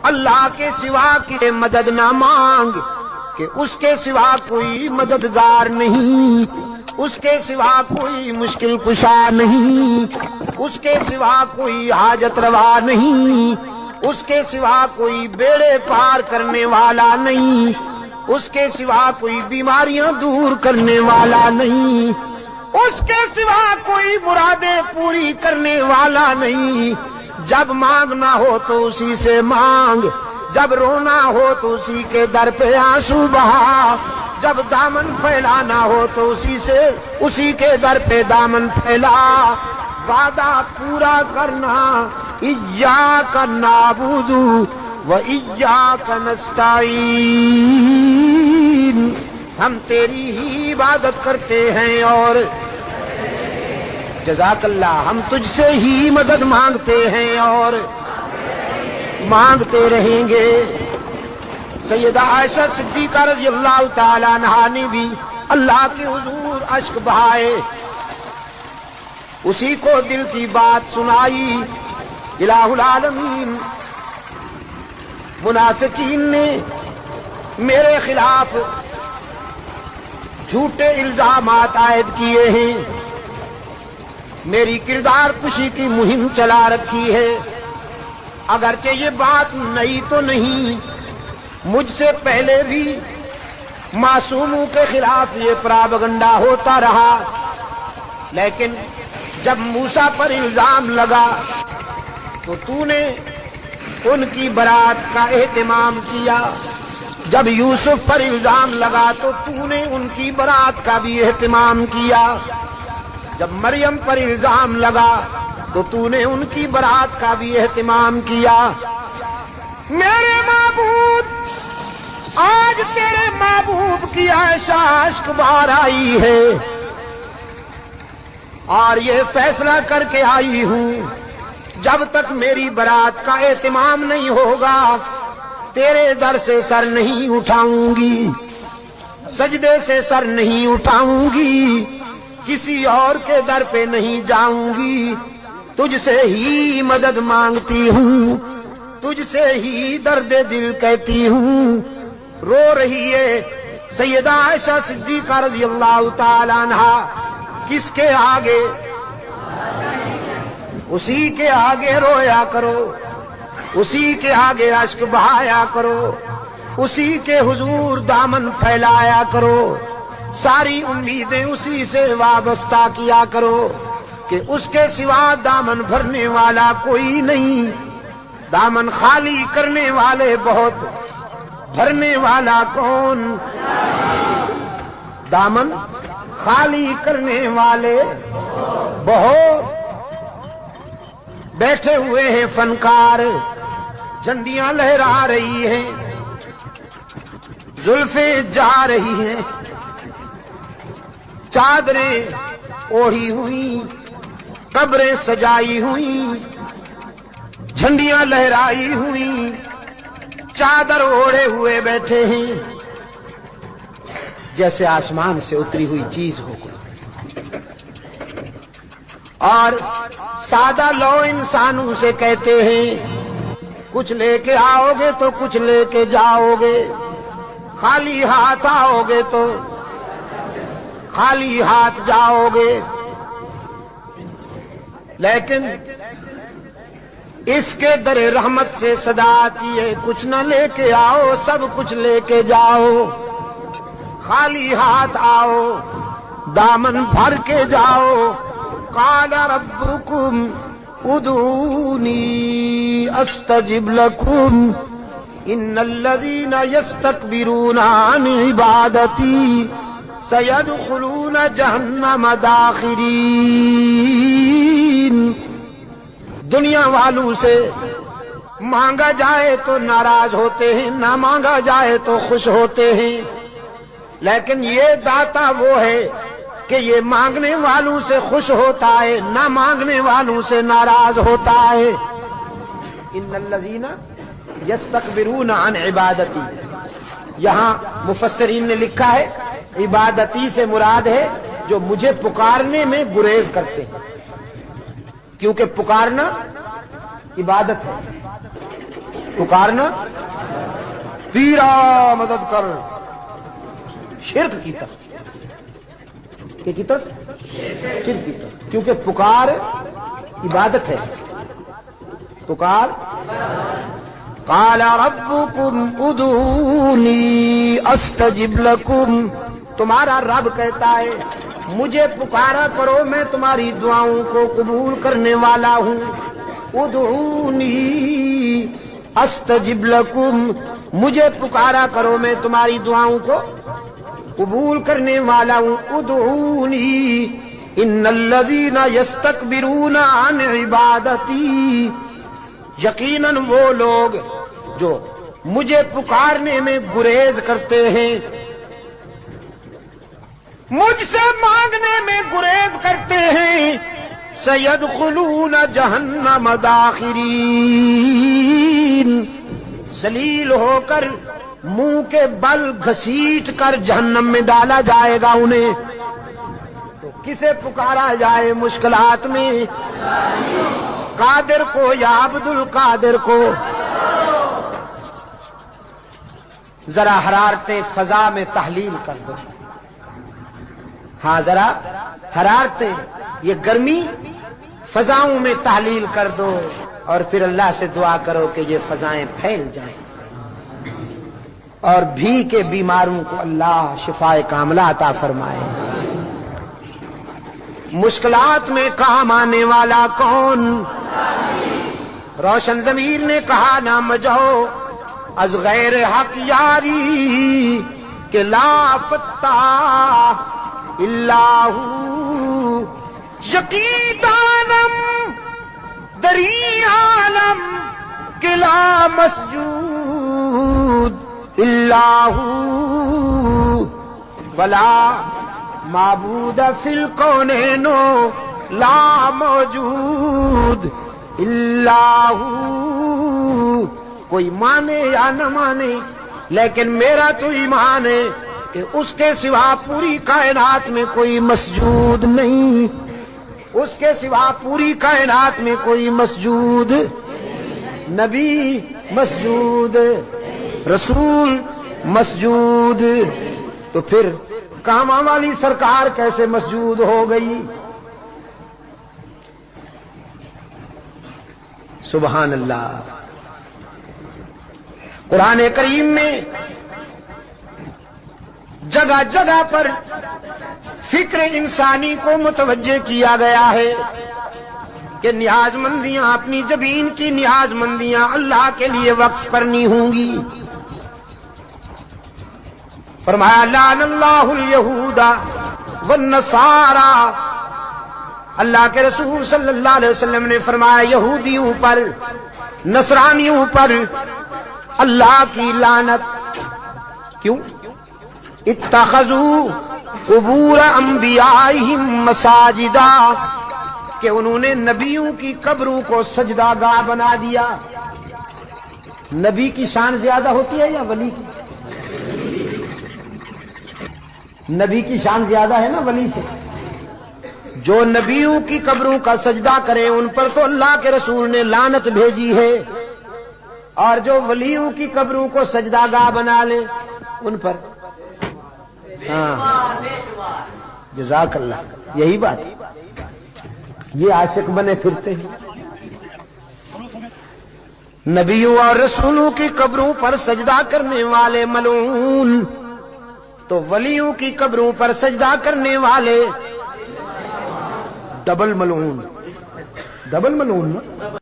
اللہ کے سوا کسی مدد نہ مانگ کہ اس کے سوا کوئی مددگار نہیں، اس کے سوا کوئی مشکل کشا نہیں، اس کے سوا کوئی حاجت روا نہیں، اس کے سوا کوئی بیڑے پار کرنے والا نہیں، اس کے سوا کوئی بیماریاں دور کرنے والا نہیں، اس کے سوا کوئی مرادیں پوری کرنے والا نہیں۔ جب مانگنا ہو تو اسی سے مانگ، جب رونا ہو تو اسی کے در پہ آنسو بہا، جب دامن پھیلانا ہو تو اسی کے در پہ دامن پھیلا۔ وعدہ پورا کرنا، ایاک نعبد و ایاک نستعین، ہم تیری ہی عبادت کرتے ہیں اور جزاک اللہ، ہم تجھ سے ہی مدد مانگتے ہیں اور مانگتے رہیں گے۔ سیدہ عائشہ صدیقہ رضی اللہ تعالی عنہا نے بھی اللہ کے حضور اشک بہائے، اسی کو دل کی بات سنائی۔ الہ العالمین منافقین نے میرے خلاف جھوٹے الزامات عائد کیے ہیں، میری کردار کشی کی مہم چلا رکھی ہے۔ اگرچہ یہ بات نئی تو نہیں، مجھ سے پہلے بھی معصوموں کے خلاف یہ پراپگنڈا ہوتا رہا، لیکن جب موسیٰ پر الزام لگا تو نے ان کی برات کا اہتمام کیا، جب یوسف پر الزام لگا تو نے ان کی برات کا بھی اہتمام کیا، جب مریم پر الزام لگا تو نے ان کی برات کا بھی اہتمام کیا۔ میرے معبود، آج تیرے محبوب کی عائشہ اشک بار آئی ہے اور یہ فیصلہ کر کے آئی ہوں، جب تک میری برات کا اہتمام نہیں ہوگا تیرے در سے سر نہیں اٹھاؤں گی، سجدے سے سر نہیں اٹھاؤں گی، کسی اور کے در پہ نہیں جاؤں گی، تجھ سے ہی مدد مانگتی ہوں، تجھ سے ہی درد دل کہتی ہوں۔ رو رہی ہے سیدہ عائشہ صدیقہ رضی اللہ تعالی عنہا، کس کے آگے؟ اسی کے آگے رویا کرو، اسی کے آگے اشک بہایا کرو، اسی کے حضور دامن پھیلایا کرو، ساری امیدیں اسی سے وابستہ کیا کرو کہ اس کے سوا دامن بھرنے والا کوئی نہیں، دامن خالی کرنے والے بہت، بھرنے والا کون؟ دامن خالی کرنے والے بہت۔ بیٹھے ہوئے ہیں فنکار، جھنڈیاں لہرا رہی ہیں، زلفیں جا رہی ہیں، چادریں اوڑھی ہوئی، قبریں سجائی ہوئی، جھنڈیاں لہرائی ہوئی، چادر اوڑھے ہوئے بیٹھے ہیں، جیسے آسمان سے اتری ہوئی چیز ہو کوئی، اور سادہ لو انسانوں سے کہتے ہیں کچھ لے کے آؤ گے تو کچھ لے کے جاؤ گے، خالی ہاتھ آؤ گے تو خالی ہاتھ جاؤ گے، لیکن اس کے در رحمت سے صدا آتی ہے کچھ نہ لے کے آؤ سب کچھ لے کے جاؤ، خالی ہاتھ آؤ دامن بھر کے جاؤ۔ قال ربکم ادعونی استجب لکم ان الذین یستکبرون عن عبادتی سیدخلون جہنم داخرین۔ دنیا والوں سے مانگا جائے تو ناراض ہوتے ہیں، نہ مانگا جائے تو خوش ہوتے ہیں، لیکن یہ داتا وہ ہے کہ یہ مانگنے والوں سے خوش ہوتا ہے، نہ مانگنے والوں سے ناراض ہوتا ہے۔ ان الذین یستکبرون عن عبادتی، یہاں مفسرین نے لکھا ہے عبادتی سے مراد ہے جو مجھے پکارنے میں گریز کرتے ہیں، کیونکہ پکارنا عبادت ہے۔ پکارنا پیرا مدد کر، شرک کی طرف کی طرف شرک کی طرف، کیونکہ پکار عبادت ہے، پکار قال ربکم ادعونی استجب لکم، تمہارا رب کہتا ہے مجھے پکارا کرو میں تمہاری دعاؤں کو قبول کرنے والا ہوں، ادعونی استجب لکم، مجھے پکارا کرو میں تمہاری دعاؤں کو قبول کرنے والا ہوں، ادعونی ان الذین یستکبرون عن عبادتی، یقیناً وہ لوگ جو مجھے پکارنے میں گریز کرتے ہیں، مجھ سے مانگنے میں گریز کرتے ہیں، سیدخلون جہنم داخرین، ذلیل ہو کر منہ کے بل گھسیٹ کر جہنم میں ڈالا جائے گا انہیں۔ تو کسے پکارا جائے مشکلات میں؟ قادر کو یا عبد القادر کو؟ ذرا حرارت فضا میں تحلیل کر دو، ہاں ذرا حرارت یہ گرمی فضاؤں میں تحلیل کر دو، اور پھر اللہ سے دعا کرو کہ یہ فضائیں پھیل جائیں اور بھی کے بیماروں کو اللہ شفائے کاملہ عطا فرمائے۔ مشکلات میں کام آنے والا کون؟ روشن ضمیر نے کہا نہ مجھو از غیر حق یاری کہ لا فتح اللہ یقی دانم دری عالم کہ لا مسجود اللہ ولا معبود فی الکونین لا موجود اللہ، کوئی مانے یا نہ مانے لیکن میرا تو ایمان ہے کہ اس کے سوا پوری کائنات میں کوئی مسجود نہیں، اس کے سوا پوری کائنات میں کوئی مسجود، نبی مسجود، رسول مسجود، تو پھر کاماں والی سرکار کیسے مسجود ہو گئی؟ سبحان اللہ۔ قرآن کریم میں جگہ جگہ پر فکر انسانی کو متوجہ کیا گیا ہے کہ نیاز مندیاں، اپنی جبین کی نیاز مندیاں اللہ کے لیے وقف کرنی ہوں گی۔ فرمایا لعن اللہ الیہود والنصارى، اللہ کے رسول صلی اللہ علیہ وسلم نے فرمایا یہودیوں پر، نصرانیوں پر اللہ کی لعنت۔ کیوں؟ اتخذوا قبور انبیائہم مساجدا، کہ انہوں نے نبیوں کی قبروں کو سجدہ گاہ بنا دیا۔ نبی کی شان زیادہ ہوتی ہے یا ولی کی؟ نبی کی شان زیادہ ہے نا ولی سے۔ جو نبیوں کی قبروں کا سجدہ کریں ان پر تو اللہ کے رسول نے لعنت بھیجی ہے، اور جو ولیوں کی قبروں کو سجدہ گاہ بنا لیں ان پر، ہاں جزاک اللہ، یہی بات ہے۔ یہ عاشق بنے پھرتے ہیں، نبیوں اور رسولوں کی قبروں پر سجدہ کرنے والے ملعون، تو ولیوں کی قبروں پر سجدہ کرنے والے ڈبل ملعون، ڈبل ملعون نا۔